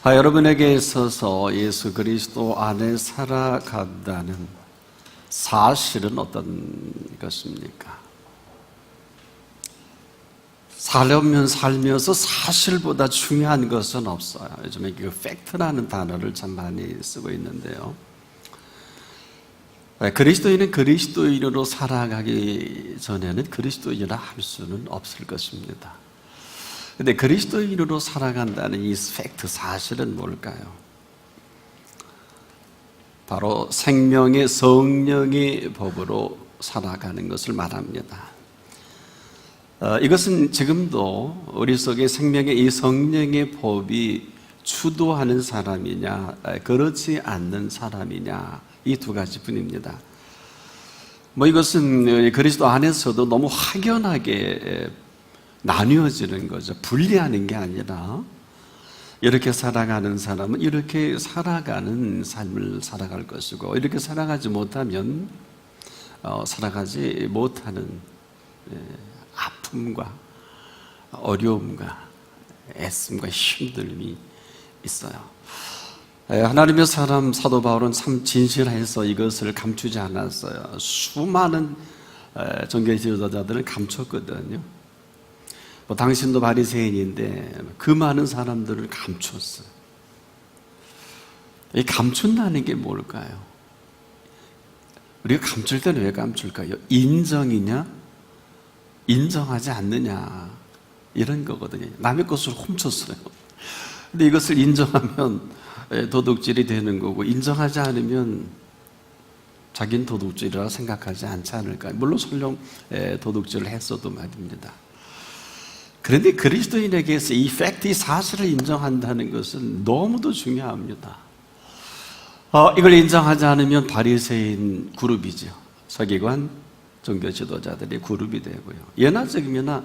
여러분에게 있어서 예수 그리스도 안에 살아간다는 사실은 어떤 것입니까? 살면서 사실보다 중요한 것은 없어요. 요즘에 그 팩트라는 단어를 참 많이 쓰고 있는데요. 그리스도인은 그리스도인으로 살아가기 전에는 그리스도인이라 할 수는 없을 것입니다. 근데 그리스도인으로 살아간다는 이 팩트, 사실은 뭘까요? 바로 생명의 성령의 법으로 살아가는 것을 말합니다. 이것은 지금도 우리 속에 생명의 이 성령의 법이 주도하는 사람이냐, 그렇지 않는 사람이냐, 이 두 가지뿐입니다. 이것은 그리스도 안에서도 너무 확연하게 나뉘어지는 거죠. 분리하는 게 아니라 이렇게 살아가는 사람은 이렇게 살아가는 삶을 살아갈 것이고, 이렇게 살아가지 못하면 살아가지 못하는 아픔과 어려움과 애씀과 힘듦이 있어요. 하나님의 사람 사도 바울은 참 진실해서 이것을 감추지 않았어요. 수많은 종교 지도자들은 감췄거든요. 당신도 바리새인인데 그 많은 사람들을 감췄어요. 이 감춘다는 게 뭘까요? 우리가 감출 때는 왜 감출까요? 인정이냐? 인정하지 않느냐? 이런 거거든요. 남의 것을 훔쳤어요. 근데 이것을 인정하면 도둑질이 되는 거고, 인정하지 않으면 자기는 도둑질이라 생각하지 않지 않을까. 물론 설령 도둑질을 했어도 말입니다. 그런데 그리스도인에게서 이 팩트, 이 사실을 인정한다는 것은 너무도 중요합니다. 이걸 인정하지 않으면 바리새인 그룹이죠. 서기관, 종교 지도자들의 그룹이 되고요. 예나 적이나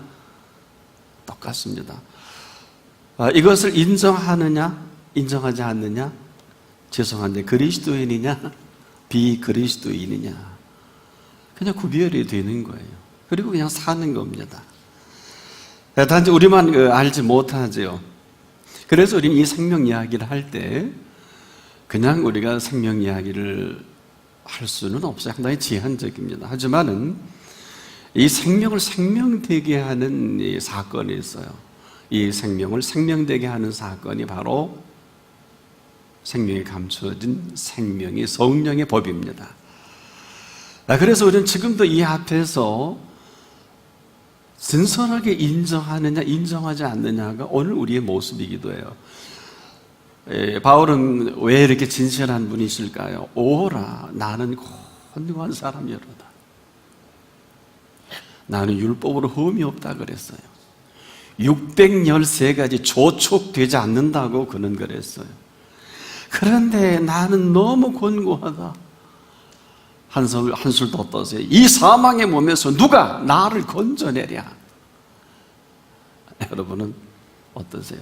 똑같습니다. 이것을 인정하느냐, 인정하지 않느냐? 죄송한데 그리스도인이냐, 비그리스도인이냐? 그냥 구별이 되는 거예요. 그리고 그냥 사는 겁니다. 단지 우리만 알지 못하죠. 그래서 우리는 이 생명 이야기를 할 때 그냥 우리가 생명 이야기를 할 수는 없어요. 상당히 제한적입니다. 하지만은 이 생명을 생명되게 하는 이 사건이 있어요. 이 생명을 생명되게 하는 사건이 바로 생명이 감춰진 생명의 성령의 법입니다. 그래서 우리는 지금도 이 앞에서 진솔하게 인정하느냐, 인정하지 않느냐가 오늘 우리의 모습이기도 해요. 바울은 왜 이렇게 진실한 분이실까요? 오라, 나는 곤고한 사람이로다. 나는 율법으로 흠이 없다 그랬어요. 613가지 조촉되지 않는다고 그는 그랬어요. 그런데 나는 너무 곤고하다. 한술 더 떠세요. 이 사망의 몸에서 누가 나를 건져내랴. 여러분은 어떠세요?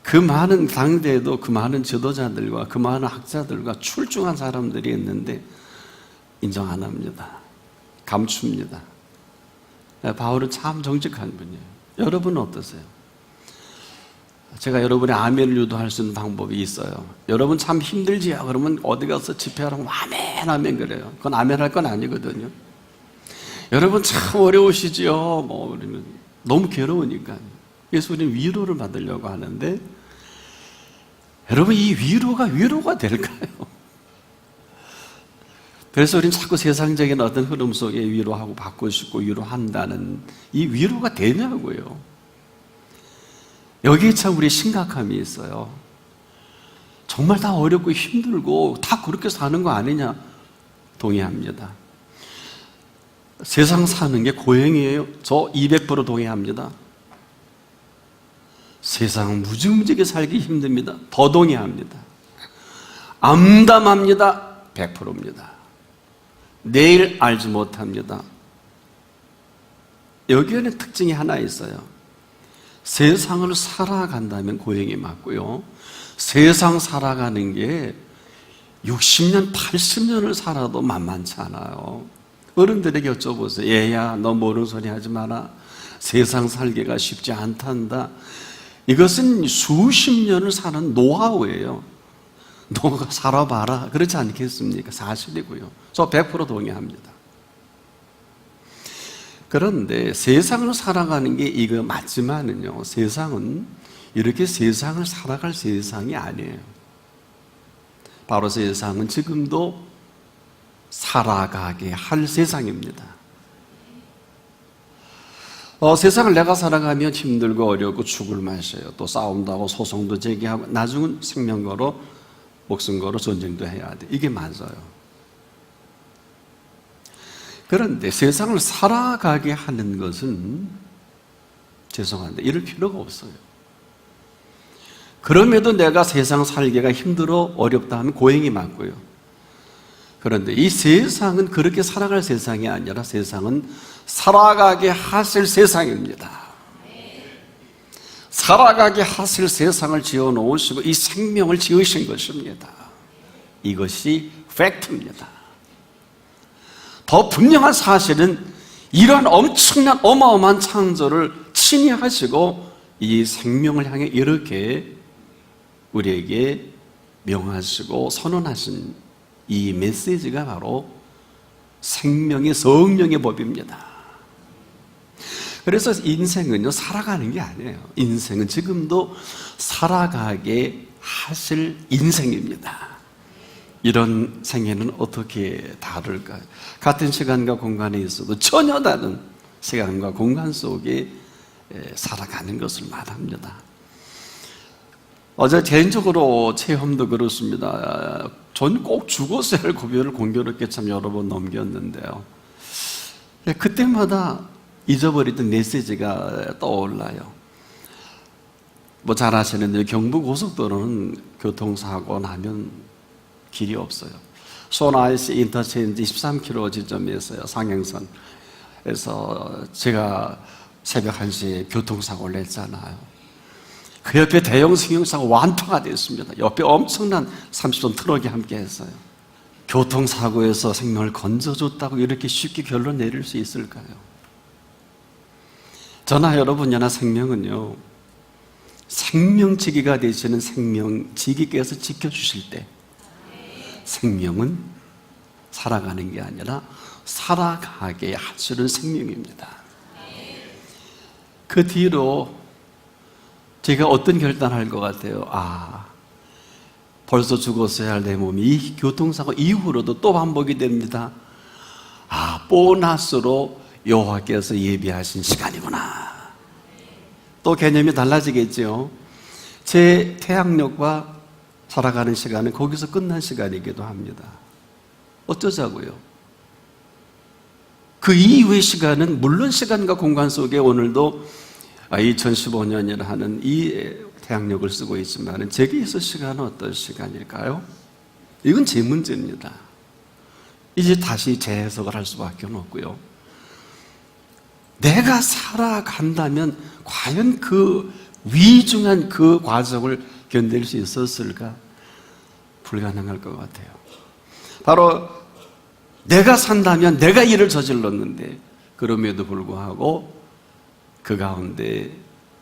그 많은 당대에도 그 많은 지도자들과 그 많은 학자들과 출중한 사람들이 있는데 인정 안 합니다. 감춥니다. 바울은 참 정직한 분이에요. 여러분은 어떠세요? 제가 여러분의 아멘을 유도할 수 있는 방법이 있어요. 여러분 참 힘들지요? 그러면 어디 가서 집회하라고 아멘 아멘 그래요. 그건 아멘 할 건 아니거든요. 여러분 참 어려우시지요? 우리는 너무 괴로우니까. 그래서 우리는 위로를 받으려고 하는데, 여러분 이 위로가 될까요? 그래서 우리는 자꾸 세상적인 어떤 흐름 속에 위로하고 받고 싶고 위로한다는 이 위로가 되냐고요. 여기에 참 우리 심각함이 있어요. 정말 다 어렵고 힘들고 다 그렇게 사는 거 아니냐? 동의합니다. 세상 사는 게 고행이에요? 저 200% 동의합니다. 세상 무지무지하게 살기 힘듭니다. 더 동의합니다. 암담합니다. 100%입니다. 내일 알지 못합니다. 여기에는 특징이 하나 있어요. 세상을 살아간다면 고행이 맞고요. 세상 살아가는 게 60년, 80년을 살아도 만만치 않아요. 어른들에게 여쭤보세요. 얘야, 너 모르는 소리 하지 마라. 세상 살기가 쉽지 않단다. 이것은 수십 년을 사는 노하우예요. 너가 살아봐라. 그렇지 않겠습니까? 사실이고요. 저 100% 동의합니다. 그런데 세상을 살아가는 게 이거 맞지만은요, 세상은 이렇게 세상을 살아갈 세상이 아니에요. 바로 세상은 지금도 살아가게 할 세상입니다. 세상을 내가 살아가면 힘들고 어렵고 죽을 맛이에요. 또 싸움도 하고 소송도 제기하고 나중은 생명 걸어 목숨 걸어 전쟁도 해야 돼. 이게 맞아요. 그런데 세상을 살아가게 하는 것은 죄송한데 이럴 필요가 없어요. 그럼에도 내가 세상 살기가 힘들어 어렵다 하면 고행이 맞고요. 그런데 이 세상은 그렇게 살아갈 세상이 아니라 세상은 살아가게 하실 세상입니다. 살아가게 하실 세상을 지어놓으시고 이 생명을 지으신 것입니다. 이것이 팩트입니다. 더 분명한 사실은 이러한 엄청난 어마어마한 창조를 친히 하시고 이 생명을 향해 이렇게 우리에게 명하시고 선언하신 이 메시지가 바로 생명의 성령의 법입니다. 그래서 인생은요, 살아가는 게 아니에요. 인생은 지금도 살아가게 하실 인생입니다. 이런 생애는 어떻게 다를까요? 같은 시간과 공간에 있어도 전혀 다른 시간과 공간 속에 살아가는 것을 말합니다. 어제 개인적으로 체험도 그렇습니다. 전 꼭 죽었어야 할 고비를 공교롭게 참 여러 번 넘겼는데요. 그때마다 잊어버리던 메시지가 떠올라요. 뭐 잘 아시는데 경부고속도로는 교통사고 나면 길이 없어요. 소나이스 인터체인지 13km 지점이었어요. 상행선에서 제가 새벽 1시에 교통사고를 냈잖아요. 그 옆에 대형 승용차가 완파가 됐습니다. 옆에 엄청난 30톤 트럭이 함께 했어요. 교통사고에서 생명을 건져줬다고 이렇게 쉽게 결론 내릴 수 있을까요? 저나 여러분이나 생명은요, 생명지기가 되시는 생명지기께서 지켜주실 때 생명은 살아가는 게 아니라 살아가게 하시는 생명입니다. 그 뒤로 제가 어떤 결단을 할 것 같아요? 벌써 죽었어야 할 내 몸이 이 교통사고 이후로도 또 반복이 됩니다. 보너스로 여호와께서 예비하신 시간이구나. 또 개념이 달라지겠죠. 제 태양력과 살아가는 시간은 거기서 끝난 시간이기도 합니다. 어쩌자고요? 그 이후의 시간은 물론 시간과 공간 속에 오늘도 2015년이라 하는 이 태양력을 쓰고 있지만 제게 있을 시간은 어떤 시간일까요? 이건 제 문제입니다. 이제 다시 재해석을 할 수밖에 없고요. 내가 살아간다면 과연 그 위중한 그 과정을 견딜 수 있었을까? 불가능할 것 같아요. 바로 내가 산다면 내가 일을 저질렀는데 그럼에도 불구하고 그 가운데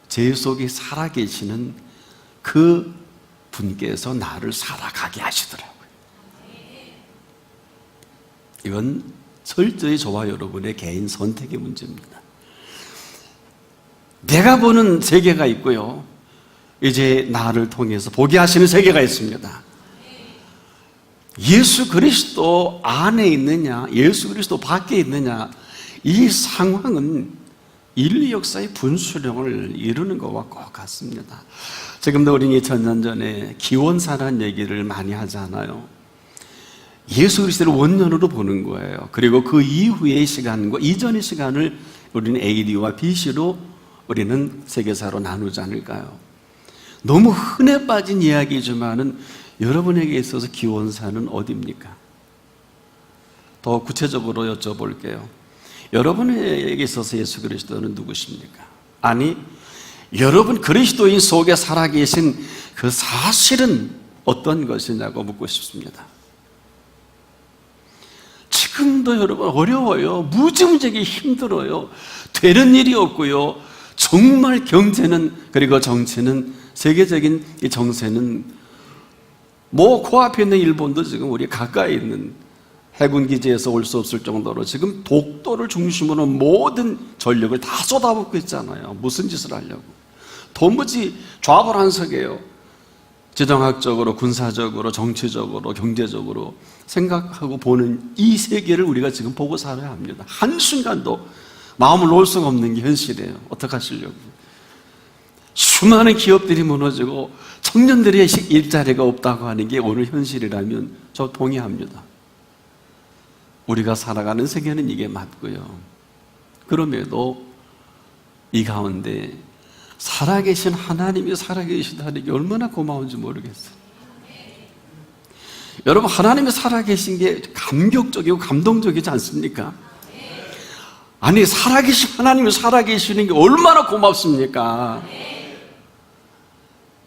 제 속에 살아계시는 그 분께서 나를 살아가게 하시더라고요. 이건 철저히 저와 여러분의 개인 선택의 문제입니다. 내가 보는 세계가 있고요, 이제 나를 통해서 보게 하시는 세계가 있습니다. 예수 그리스도 안에 있느냐, 예수 그리스도 밖에 있느냐, 이 상황은 인류 역사의 분수령을 이루는 것과 꼭 같습니다. 지금도 우리는 2000년 전에 기원사라는 얘기를 많이 하잖아요. 예수 그리스도를 원년으로 보는 거예요. 그리고 그 이후의 시간과 이전의 시간을 우리는 AD와 BC로 우리는 세계사로 나누지 않을까요? 너무 흔해 빠진 이야기지만은 여러분에게 있어서 기원사는 어디입니까? 더 구체적으로 여쭤볼게요. 여러분에게 있어서 예수 그리스도는 누구십니까? 아니, 여러분 그리스도인 속에 살아계신 그 사실은 어떤 것이냐고 묻고 싶습니다. 지금도 여러분 어려워요. 무지무지하게 힘들어요. 되는 일이 없고요. 정말 경제는, 그리고 정치는, 세계적인 이 정세는 뭐 코앞에 있는 일본도 지금 우리 가까이 있는 해군 기지에서 올 수 없을 정도로 지금 독도를 중심으로 모든 전력을 다 쏟아붓고 있잖아요. 무슨 짓을 하려고. 도무지 좌불안석이에요. 지정학적으로, 군사적으로, 정치적으로, 경제적으로 생각하고 보는 이 세계를 우리가 지금 보고 살아야 합니다. 한순간도 마음을 놓을 수가 없는 게 현실이에요. 어떡하시려고. 수많은 기업들이 무너지고 청년들의 일자리가 없다고 하는 게 오늘 현실이라면 저 동의합니다. 우리가 살아가는 세계는 이게 맞고요. 그럼에도 이 가운데 살아계신 하나님이 살아계시다는 게 얼마나 고마운지 모르겠어요. 여러분, 하나님이 살아계신 게 감격적이고 감동적이지 않습니까? 아니, 살아계신 하나님이 살아계시는 게 얼마나 고맙습니까?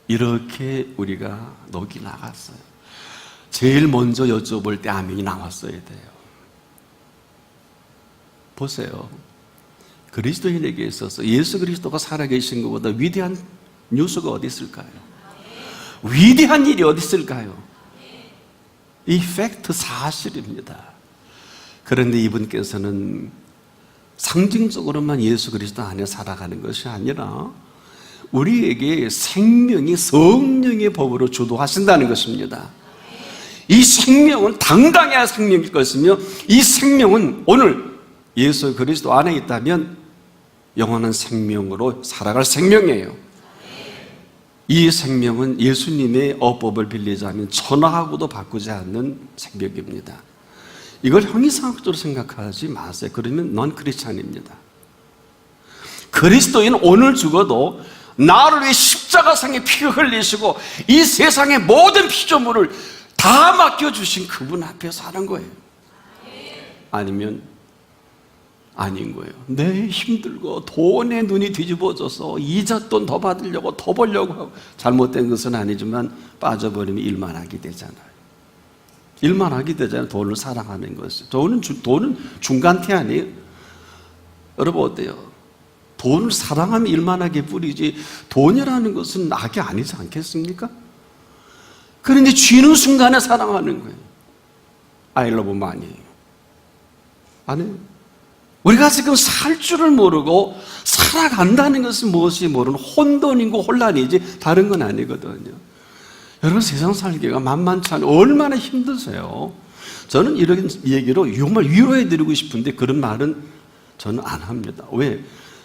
이렇게 우리가 녹이 나갔어요. 제일 먼저 여쭤볼 때 아멘이 나왔어야 돼요. 보세요. 그리스도인에게 있어서 예수 그리스도가 살아계신 것보다 위대한 뉴스가 어디 있을까요? 위대한 일이 어디 있을까요? 이 팩트, 사실입니다. 그런데 이분께서는 상징적으로만 예수 그리스도 안에 살아가는 것이 아니라 우리에게 생명이 성령의 법으로 주도하신다는 것입니다. 이 생명은 당당해야 생명일 것이며, 이 생명은 오늘 예수 그리스도 안에 있다면 영원한 생명으로 살아갈 생명이에요. 이 생명은 예수님의 어법을 빌리자면 천하하고도 바꾸지 않는 생명입니다. 이걸 형이상학적으로 생각하지 마세요. 그러면 넌 크리스찬입니다. 그리스도인은 오늘 죽어도 나를 위해 십자가상에 피 흘리시고 이 세상의 모든 피조물을 다 맡겨주신 그분 앞에 사는 거예요. 아니면 아닌 거예요. 내 힘들고 돈에 눈이 뒤집어져서 이자 돈 더 받으려고 더 벌려고 하고, 잘못된 것은 아니지만 빠져버리면 일만 하게 되잖아요. 일만 하게 되잖아요. 돈을 사랑하는 것이. 돈은 중간태 아니에요. 여러분 어때요? 돈을 사랑하면 일만 하게 뿌리지, 돈이라는 것은 악이 아니지 않겠습니까? 그런데 쥐는 순간에 사랑하는 거예요. I love money. 아니에요. 우리가 지금 살 줄을 모르고 살아간다는 것은 무엇이 모르는 혼돈이고 혼란이지 다른 건 아니거든요. 여러분, 세상 살기가 만만치 않아요. 얼마나 힘드세요. 저는 이런 얘기로 정말 위로해드리고 싶은데 그런 말은 저는 안 합니다. 왜?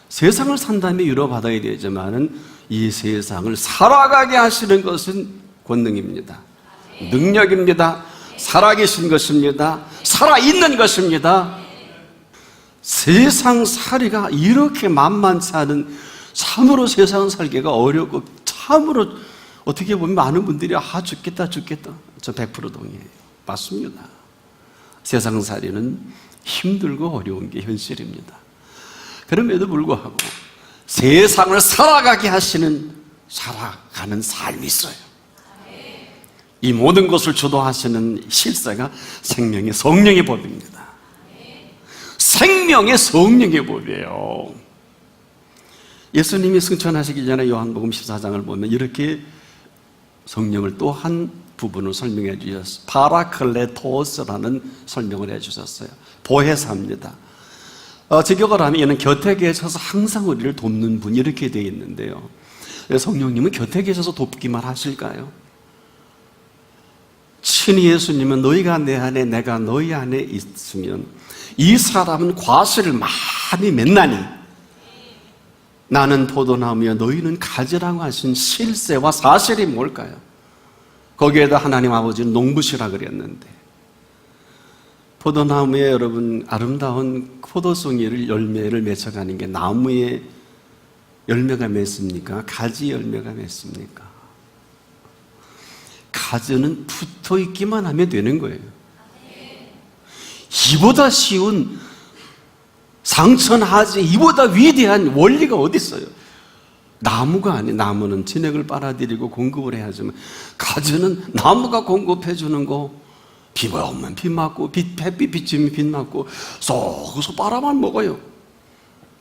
세상을 산다면 위로받아야 되지만은 이 세상을 살아가게 하시는 것은 권능입니다. 능력입니다. 살아계신 것입니다. 살아있는 것입니다. 세상 살이가 이렇게 만만치 않은, 참으로 세상 살기가 어렵고, 참으로 어떻게 보면 많은 분들이 죽겠다 저 100% 동의해요. 맞습니다. 세상 살이는 힘들고 어려운 게 현실입니다. 그럼에도 불구하고 세상을 살아가게 하시는, 살아가는 삶이 있어요. 이 모든 것을 주도하시는 실세가 생명의 성령의 법입니다. 생명의 성령의 법이에요. 예수님이 승천하시기 전에 요한복음 14장을 보면 이렇게 성령을 또 한 부분을 설명해 주셨어요. 파라클레토스라는 설명을 해 주셨어요. 보혜사입니다. 직역을 하면 얘는 곁에 계셔서 항상 우리를 돕는 분, 이렇게 되어 있는데요. 성령님은 곁에 계셔서 돕기만 하실까요? 친히 예수님은 너희가 내 안에 내가 너희 안에 있으면 이 사람은 과실을 많이 맺나니 나는 포도나무여 너희는 가지라고 하신 실세와 사실이 뭘까요? 거기에다 하나님 아버지는 농부시라 그랬는데, 포도나무에 여러분 아름다운 포도송이를 열매를 맺어가는 게 나무에 열매가 맺습니까? 가지 열매가 맺습니까? 가지는 붙어 있기만 하면 되는 거예요. 이보다 쉬운 상천하지, 이보다 위대한 원리가 어디 있어요? 나무가 아니, 나무는 진액을 빨아들이고 공급을 해야지만 가지는 나무가 공급해 주는 거, 비가 오면 비 맞고 햇빛 비치면 빛 맞고 쏙 빨아만 먹어요.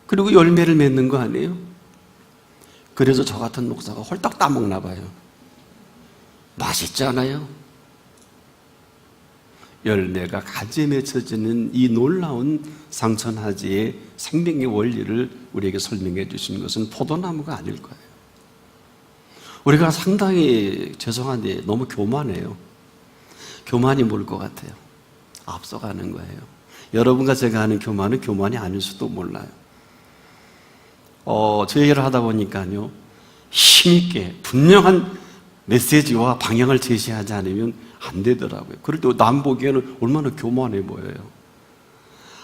그리고 열매를 맺는 거 아니에요? 그래서 저 같은 목사가 홀딱 따먹나 봐요. 맛있지 않아요? 열매가 가지에 맺혀지는 이 놀라운 상천하지의 생명의 원리를 우리에게 설명해 주신 것은 포도나무가 아닐 거예요. 우리가 상당히 죄송한데 너무 교만해요. 교만이 뭘 것 같아요? 앞서가는 거예요. 여러분과 제가 하는 교만은 교만이 아닐 수도 몰라요. 저 얘기를 하다 보니까요, 힘있게 분명한 메시지와 방향을 제시하지 않으면 안 되더라고요. 그럴 때 남 보기에는 얼마나 교만해 보여요.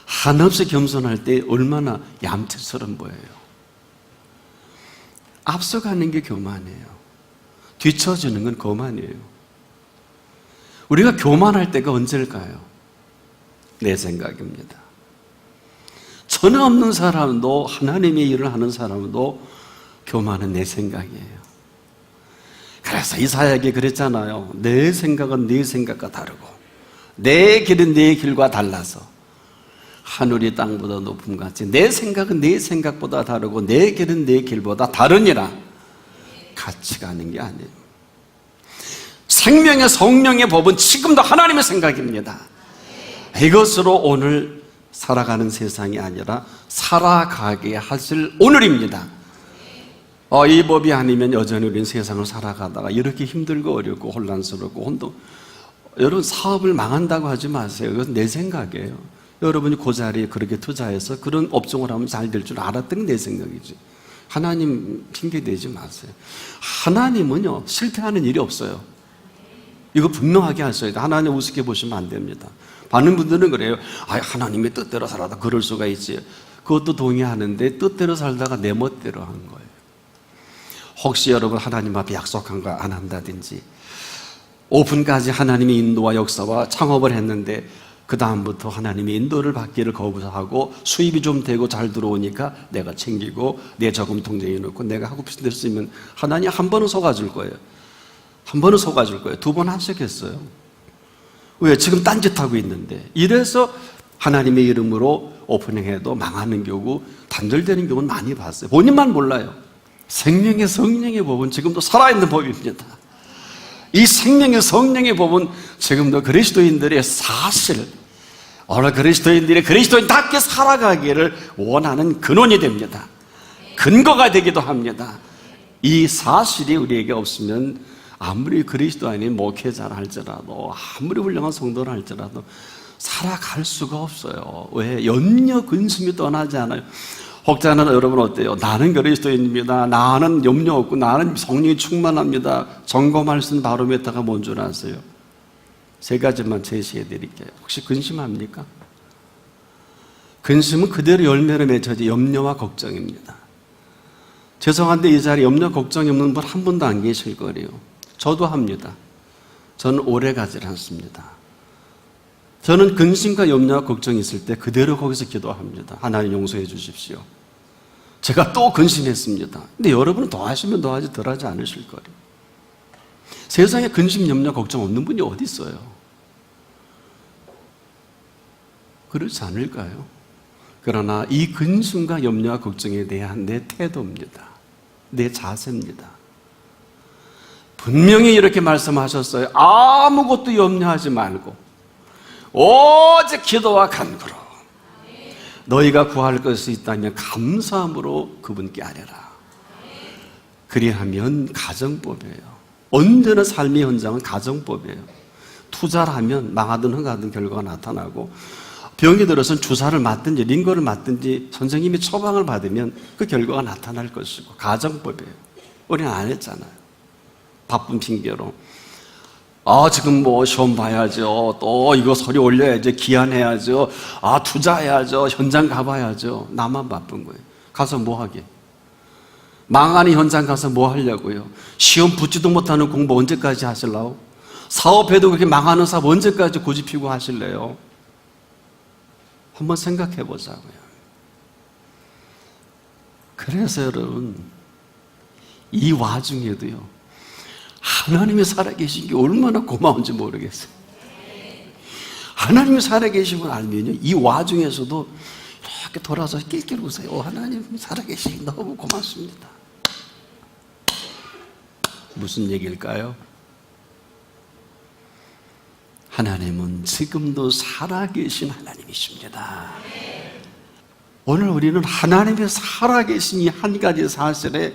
한없이 겸손할 때 얼마나 얌체처럼 보여요. 앞서가는 게 교만이에요. 뒤처지는 건 거만이에요. 우리가 교만할 때가 언제일까요? 내 생각입니다. 전혀 없는 사람도, 하나님의 일을 하는 사람도 교만은 내 생각이에요. 그래서 이사야에게 그랬잖아요. 내 생각은 네 생각과 다르고 내 길은 네 길과 달라서 하늘이 땅보다 높음 같이 내 생각은 네 생각보다 다르고 내 길은 네 길보다 다르니라. 같이 가는 게 아니에요. 생명의 성령의 법은 지금도 하나님의 생각입니다. 이것으로 오늘 살아가는 세상이 아니라 살아가게 하실 오늘입니다. 이 법이 아니면 여전히 우리는 세상을 살아가다가 이렇게 힘들고 어렵고 혼란스럽고 여러분 사업을 망한다고 하지 마세요. 이건 내 생각이에요. 여러분이 그 자리에 그렇게 투자해서 그런 업종을 하면 잘 될 줄 알았던 게 내 생각이지. 하나님 핑계 대지 마세요. 하나님은요 실패하는 일이 없어요. 이거 분명하게 하셔야 돼요. 하나님 우습게 보시면 안 됩니다. 많은 분들은 그래요. 하나님의 뜻대로 살아도 그럴 수가 있지. 그것도 동의하는데 뜻대로 살다가 내 멋대로 한 거예요. 혹시 여러분 하나님 앞에 약속한 거 안 한다든지 오픈까지 하나님의 인도와 역사와 창업을 했는데 그 다음부터 하나님의 인도를 받기를 거부하고 수입이 좀 되고 잘 들어오니까 내가 챙기고 내 저금 통장에 넣고 내가 하고 싶은 대로 쓰면 하나님 한 번은 속아줄 거예요. 한 번은 속아줄 거예요. 두 번 합석했어요. 왜? 지금 딴짓하고 있는데. 이래서 하나님의 이름으로 오프닝해도 망하는 경우, 단절되는 경우는 많이 봤어요. 본인만 몰라요. 생명의 성령의 법은 지금도 살아있는 법입니다. 이 생명의 성령의 법은 지금도 그리스도인들의 사실, 오늘 그리스도인들이 그리스도인답게 살아가기를 원하는 근원이 됩니다. 근거가 되기도 합니다. 이 사실이 우리에게 없으면 아무리 그리스도 아닌 목회자라 할지라도 아무리 훌륭한 성도라 할지라도 살아갈 수가 없어요. 왜? 염려 근심이 떠나지 않아요. 혹자는 여러분 어때요? 나는 그리스도인입니다. 나는 염려 없고 나는 성령이 충만합니다. 점검 말씀 바로 메타가 뭔 줄 아세요? 세 가지만 제시해 드릴게요. 혹시 근심합니까? 근심은 그대로 열매로 맺혀지 염려와 걱정입니다. 죄송한데 이 자리에 염려 걱정이 없는 분 한 분도 안 계실 거예요. 저도 합니다. 저는 오래 가지 않습니다. 저는 근심과 염려와 걱정이 있을 때 그대로 거기서 기도합니다. 하나님 용서해 주십시오. 제가 또 근심했습니다. 근데 여러분은 더 하시면 더 하지 덜 하지 않으실 거예요. 세상에 근심, 염려, 걱정 없는 분이 어디 있어요? 그렇지 않을까요? 그러나 이 근심과 염려와 걱정에 대한 내 태도입니다. 내 자세입니다. 분명히 이렇게 말씀하셨어요. 아무것도 염려하지 말고 오직 기도와 간구로 너희가 구할 것이 있다면 감사함으로 그분께 아뢰라. 그리하면 가정법이에요. 언제나 삶의 현장은 가정법이에요. 투자를 하면 망하든 흥하든 결과가 나타나고 병이 들어서는 주사를 맞든지 링거를 맞든지 선생님이 처방을 받으면 그 결과가 나타날 것이고 가정법이에요. 우리는 안 했잖아요. 바쁜 핑계로 지금 뭐 시험 봐야죠. 또 이거 서류 올려야죠. 기한해야죠. 투자해야죠. 현장 가봐야죠. 나만 바쁜 거예요. 가서 뭐 하게? 망하는 현장 가서 뭐 하려고요? 시험 붙지도 못하는 공부 언제까지 하실라고? 사업해도 그렇게 망하는 사업 언제까지 고집 피고 하실래요? 한번 생각해 보자고요. 그래서 여러분 이 와중에도요 하나님이 살아계신 게 얼마나 고마운지 모르겠어요. 하나님이 살아계신 걸 알면요 이 와중에서도 이렇게 돌아서 낄낄 웃어요. 하나님 살아계시니 너무 고맙습니다. 무슨 얘기일까요? 하나님은 지금도 살아계신 하나님이십니다. 오늘 우리는 하나님의 살아계신 이 한 가지 사실에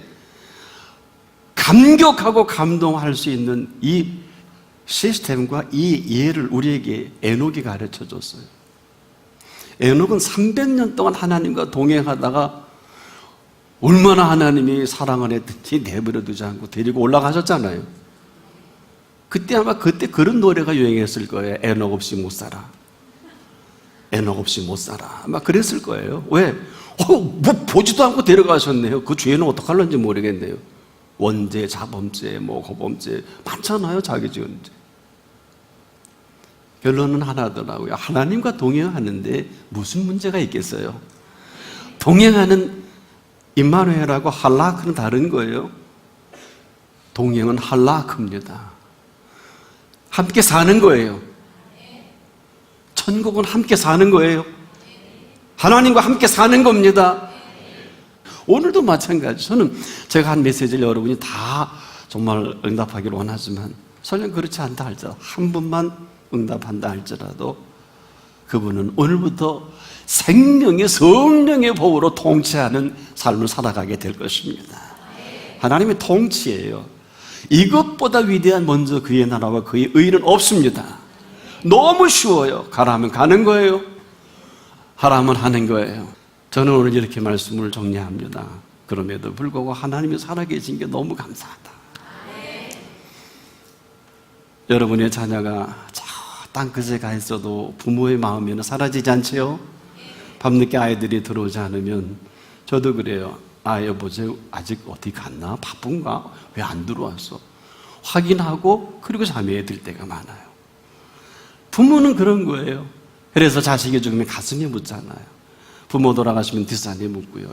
감격하고 감동할 수 있는 이 시스템과 이 예를 우리에게 에녹이 가르쳐 줬어요. 에녹은 300년 동안 하나님과 동행하다가 얼마나 하나님이 사랑을 했든지 내버려 두지 않고 데리고 올라가셨잖아요. 그때 아마 그런 노래가 유행했을 거예요. 에녹 없이 못 살아. 에녹 없이 못 살아. 아마 그랬을 거예요. 왜? 뭐 보지도 않고 데려가셨네요. 그 죄는 어떡할런지 모르겠네요. 원죄, 자범죄, 고범죄 많잖아요. 자기 지은 죄. 결론은 하나더라고요. 하나님과 동행하는데 무슨 문제가 있겠어요? 동행하는 임마누엘하고 할라크는 다른 거예요. 동행은 할라크입니다. 함께 사는 거예요. 천국은 함께 사는 거예요. 하나님과 함께 사는 겁니다. 오늘도 마찬가지. 저는 제가 한 메시지를 여러분이 다 정말 응답하기를 원하지만 설령 그렇지 않다 할지라도 한 분만 응답한다 할지라도 그분은 오늘부터 생명의 성령의 법으로 통치하는 삶을 살아가게 될 것입니다. 하나님의 통치예요. 이것보다 위대한 먼저 그의 나라와 그의 의는 없습니다. 너무 쉬워요. 가라 하면 가는 거예요. 하라 하면 하는 거예요. 저는 오늘 이렇게 말씀을 정리합니다. 그럼에도 불구하고 하나님이 살아계신 게 너무 감사하다. 여러분의 자녀가 저 땅끝에 가 있어도 부모의 마음에는 사라지지 않지요? 밤늦게 아이들이 들어오지 않으면 저도 그래요. 여보세요, 아직 어디 갔나? 바쁜가? 왜 안 들어왔어? 확인하고 그리고 잠에 들 때가 많아요. 부모는 그런 거예요. 그래서 자식이 죽으면 가슴에 묻잖아요. 부모 돌아가시면 뒷산에 묻고요.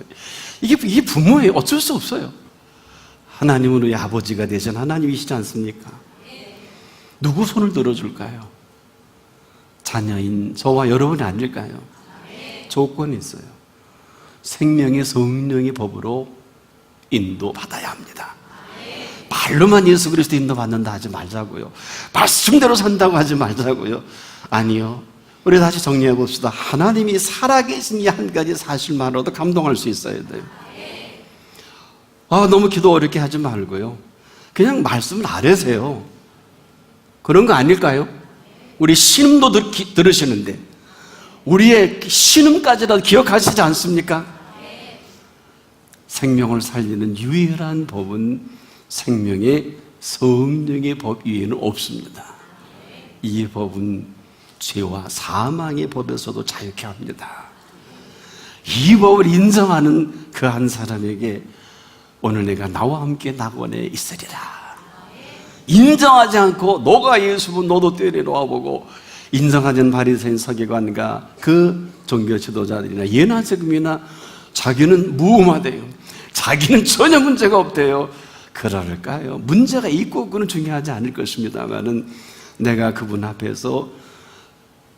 이게 부모예요. 어쩔 수 없어요. 하나님은 우리 아버지가 되신 하나님이시지 않습니까? 누구 손을 들어줄까요? 자녀인 저와 여러분이 아닐까요? 조건이 있어요. 생명의 성령의 법으로 인도받아야 합니다. 말로만 예수 그리스도 인도받는다 하지 말자고요. 말씀대로 산다고 하지 말자고요. 아니요. 우리 다시 정리해 봅시다. 하나님이 살아계신 이 한 가지 사실만으로도 감동할 수 있어야 돼요. 너무 기도 어렵게 하지 말고요. 그냥 말씀을 아뢰세요. 그런 거 아닐까요? 우리 신음도 들으시는데 우리의 신음까지라도 기억하시지 않습니까? 생명을 살리는 유일한 법은 생명의 성령의 법 위에는 없습니다. 이 법은 죄와 사망의 법에서도 자유케 합니다. 이 법을 인정하는 그 한 사람에게 오늘 내가 나와 함께 낙원에 있으리라. 인정하지 않고 너가 예수면 너도 때려놓아 보고 인정하지 않은 바리새인 서기관과 그 종교 지도자들이나 예나 지금이나 자기는 무음하대요. 자기는 전혀 문제가 없대요. 그럴까요? 문제가 있고 그건 중요하지 않을 것입니다만은 내가 그분 앞에서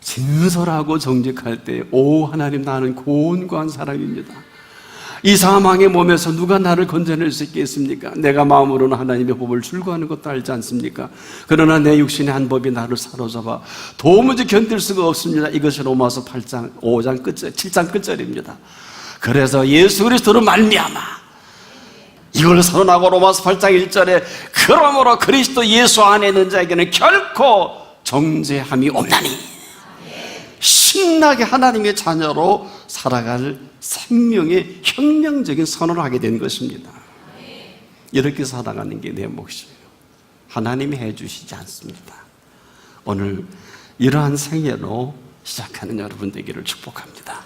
진솔하고 정직할 때 오 하나님 나는 곤고한 사람입니다. 이 사망의 몸에서 누가 나를 건져낼 수 있겠습니까? 내가 마음으로는 하나님의 법을 출구하는 것도 알지 않습니까? 그러나 내 육신의 한 법이 나를 사로잡아 도무지 견딜 수가 없습니다. 이것이 로마서 8장 5장 끝절 7장 끝절입니다. 그래서 예수 그리스도로 말미암아 이걸 선언하고 로마서 8장 1절에 그러므로 그리스도 예수 안에 있는 자에게는 결코 정죄함이 없나니 신나게 하나님의 자녀로 살아갈 생명의 혁명적인 선언을 하게 된 것입니다. 이렇게 살아가는 게 내 몫이에요. 하나님이 해주시지 않습니다. 오늘 이러한 생애로 시작하는 여러분 되기를 축복합니다.